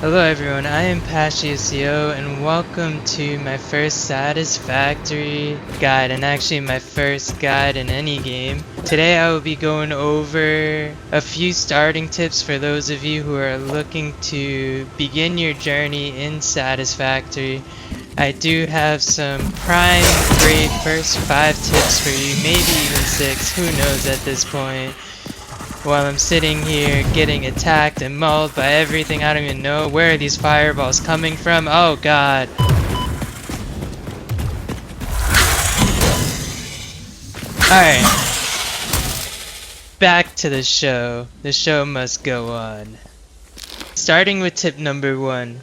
Hello everyone, I am Pascio and welcome to my first Satisfactory guide, and actually my first guide in any game. Today I will be going over a few starting tips for those of you who are looking to begin your journey in Satisfactory. I do have some prime great first 5 tips for you, maybe even 6, who knows at this point. While I'm sitting here getting attacked and mauled by everything, I don't even know where are these fireballs coming from. Oh god. Alright, back to the show. The show must go on. Starting with tip number 1.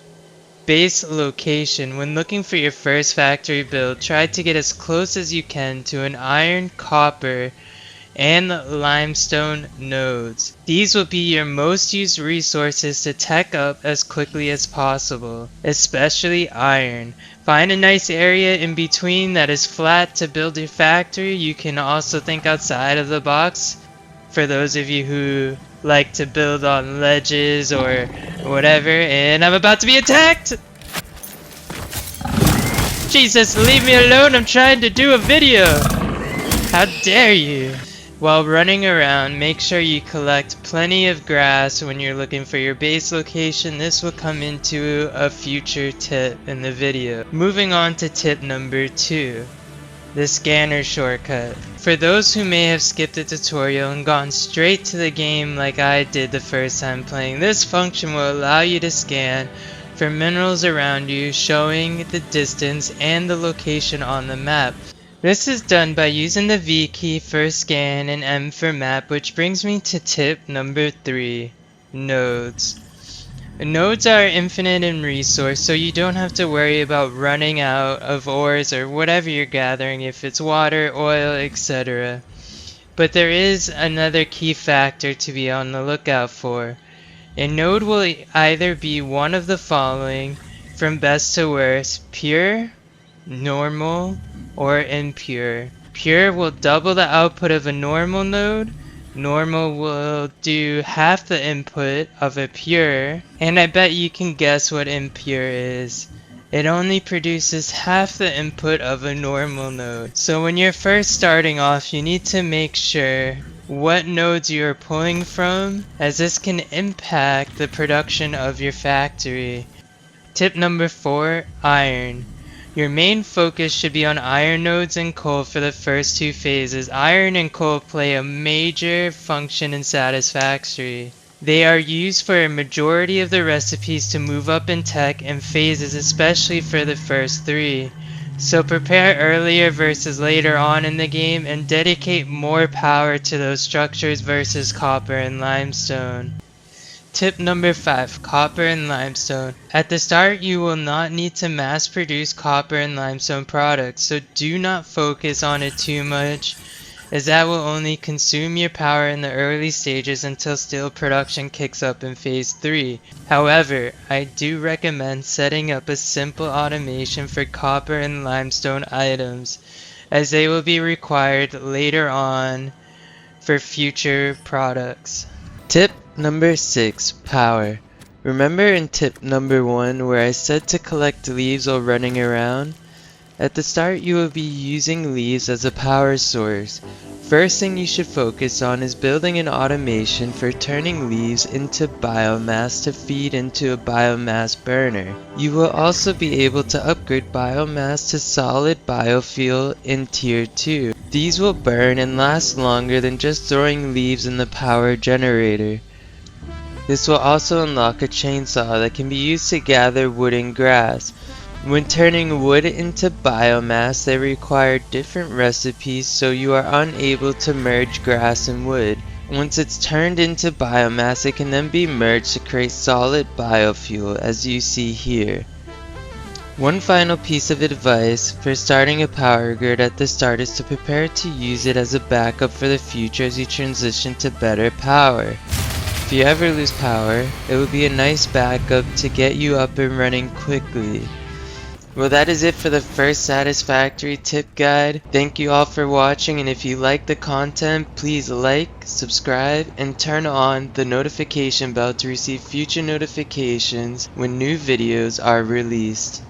Base location. When looking for your first factory build, try to get as close as you can to an iron, copper, and limestone nodes. These will be your most used resources to tech up as quickly as possible, especially iron. Find a nice area in between that is flat to build your factory. You can also think outside of the box for those of you who like to build on ledges or whatever. And I'm about to be attacked! Jesus, leave me alone, I'm trying to do a video! How dare you! While running around, make sure you collect plenty of grass when you're looking for your base location. This will come into a future tip in the video. Moving on to tip number 2, the scanner shortcut. For those who may have skipped the tutorial and gone straight to the game like I did the first time playing, this function will allow you to scan for minerals around you, showing the distance and the location on the map. This is done by using the V key for scan and M for map, which brings me to tip number 3, nodes. Nodes are infinite in resource, so you don't have to worry about running out of ores or whatever you're gathering, if it's water, oil, etc. But there is another key factor to be on the lookout for. A node will either be one of the following, from best to worst: pure, normal, or impure. Pure will double the output of a normal node. Normal will do half the input of a pure. And I bet you can guess what impure is. It only produces half the input of a normal node. So when you're first starting off, you need to make sure what nodes you are pulling from, as this can impact the production of your factory. Tip number 4, iron. Your main focus should be on iron nodes and coal for the first 2 phases. Iron and coal play a major function in Satisfactory. They are used for a majority of the recipes to move up in tech and phases, especially for the first 3. So prepare earlier versus later on in the game and dedicate more power to those structures versus copper and limestone. Tip number 5, copper and limestone. At the start, you will not need to mass produce copper and limestone products, so do not focus on it too much, as that will only consume your power in the early stages until steel production kicks up in phase 3. However, I do recommend setting up a simple automation for copper and limestone items, as they will be required later on for future products. Tip number 6, power. Remember in tip number 1 where I said to collect leaves while running around? At the start you will be using leaves as a power source. First thing you should focus on is building an automation for turning leaves into biomass to feed into a biomass burner. You will also be able to upgrade biomass to solid biofuel in tier 2. These will burn and last longer than just throwing leaves in the power generator. This will also unlock a chainsaw that can be used to gather wood and grass. When turning wood into biomass, they require different recipes, so you are unable to merge grass and wood. Once it's turned into biomass, it can then be merged to create solid biofuel, as you see here. One final piece of advice for starting a power grid at the start is to prepare to use it as a backup for the future as you transition to better power. If you ever lose power, it will be a nice backup to get you up and running quickly. Well, that is it for the first Satisfactory tip guide. Thank you all for watching, and if you like the content, please like, subscribe, and turn on the notification bell to receive future notifications when new videos are released.